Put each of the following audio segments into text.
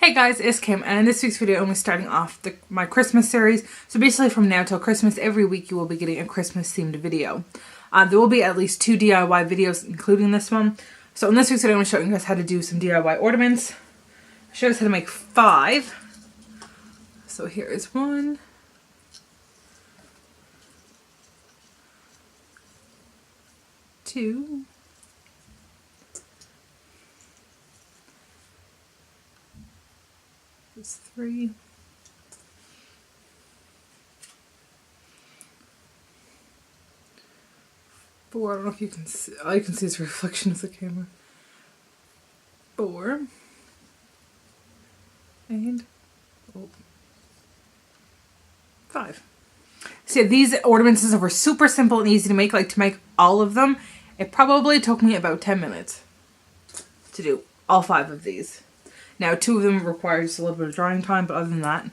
Hey guys, it's Kim, and in this week's video I'm going to be starting off my Christmas series. So basically from now till Christmas, every week you will be getting a Christmas themed video. There will be at least 2 DIY videos including this one. So in this week's video I'm going to show you guys how to do some DIY ornaments. I'll show you guys how to make 5. So here is 1. 2. 3. 4. I don't know if you can see. All you can see is the reflection of the camera. 4. And 5. So yeah, these ornaments were super simple and easy to make. Like to make all of them, it probably took me about 10 minutes to do all 5 of these. Now 2 of them require just a little bit of drying time, but other than that,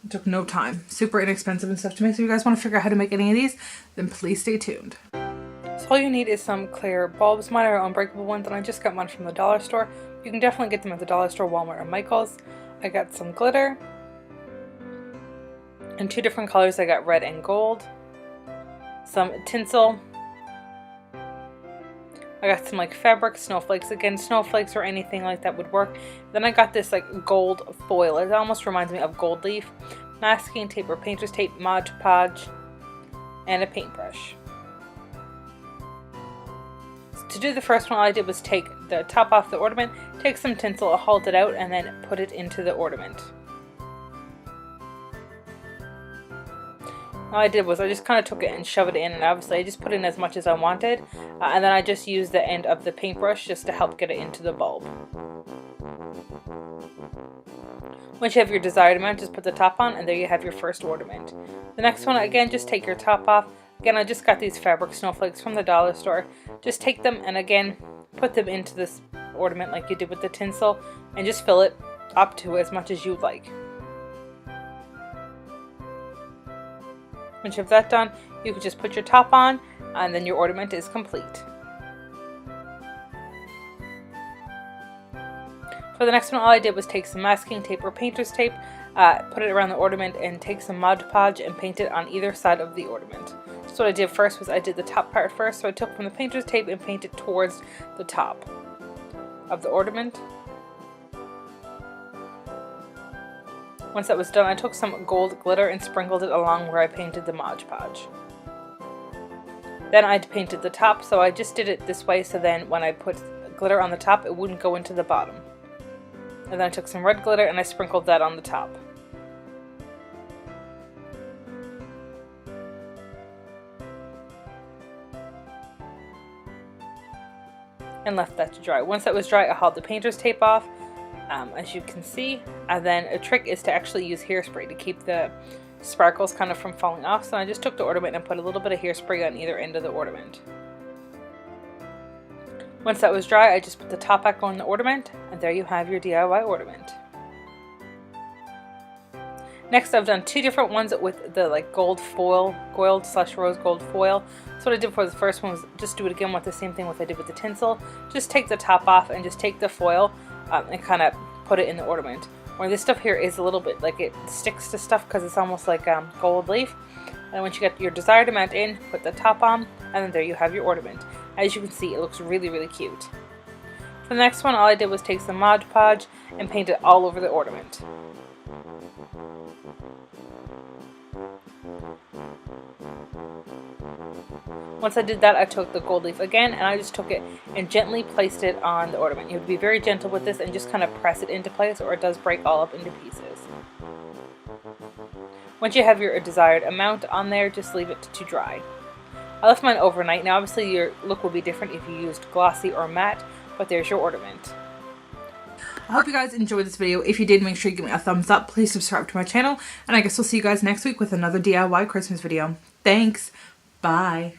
it took no time. Super inexpensive and stuff to make. So if you guys want to figure out how to make any of these, then please stay tuned. So all you need is some clear bulbs. Mine are unbreakable ones, and I just got one from the dollar store. You can definitely get them at the dollar store, Walmart, or Michael's. I got some glitter in 2 different colors. I got red and gold. Some tinsel. I got some like fabric snowflakes. Again, snowflakes or anything like that would work. Then I got this like gold foil. It almost reminds me of gold leaf. Masking tape or painter's tape, Mod Podge, and a paintbrush. So to do the first one, all I did was take the top off the ornament, take some tinsel, hold it out, and then put it into the ornament. All I did was I just kind of took it and shoved it in, and obviously I just put in as much as I wanted, and then I just used the end of the paintbrush just to help get it into the bulb. Once you have your desired amount, just put the top on, and there you have your first ornament. The next one, again, just take your top off. Again, I just got these fabric snowflakes from the dollar store. Just take them and again put them into this ornament like you did with the tinsel, and just fill it up to as much as you'd like. Once you have that done, you can just put your top on, and then your ornament is complete. For the next one, all I did was take some masking tape or painter's tape, put it around the ornament, and take some Mod Podge and paint it on either side of the ornament. So what I did first was I did the top part first, so I took from the painter's tape and painted towards the top of the ornament. Once that was done, I took some gold glitter and sprinkled it along where I painted the Mod Podge. Then I painted the top, so I just did it this way so then when I put glitter on the top, it wouldn't go into the bottom. And then I took some red glitter and I sprinkled that on the top. And left that to dry. Once that was dry, I hauled the painter's tape off. As you can see, and then a trick is to actually use hairspray to keep the sparkles kind of from falling off. So I just took the ornament and put a little bit of hairspray on either end of the ornament. Once that was dry, I just put the top back on the ornament, and there you have your DIY ornament. Next, I've done 2 different ones with the like gold foil, gold/rose gold foil. So what I did for the first one was just do it again with the same thing what I did with the tinsel. Just take the top off and just take the foil and kind of put it in the ornament. Where this stuff here is a little bit like it sticks to stuff because it's almost like gold leaf. And once you get your desired amount in, put the top on, and then there you have your ornament. As you can see, it looks really, really cute. For the next one, all I did was take some Mod Podge and paint it all over the ornament. Once I did that, I took the gold leaf again, and I just took it and gently placed it on the ornament. You have to be very gentle with this and just kind of press it into place, or it does break all up into pieces. Once you have your desired amount on there, just leave it to dry. I left mine overnight. Now obviously your look will be different if you used glossy or matte, but there's your ornament. I hope you guys enjoyed this video. If you did, make sure you give me a thumbs up. Please subscribe to my channel, and I guess we'll see you guys next week with another DIY Christmas video. Thanks. Bye.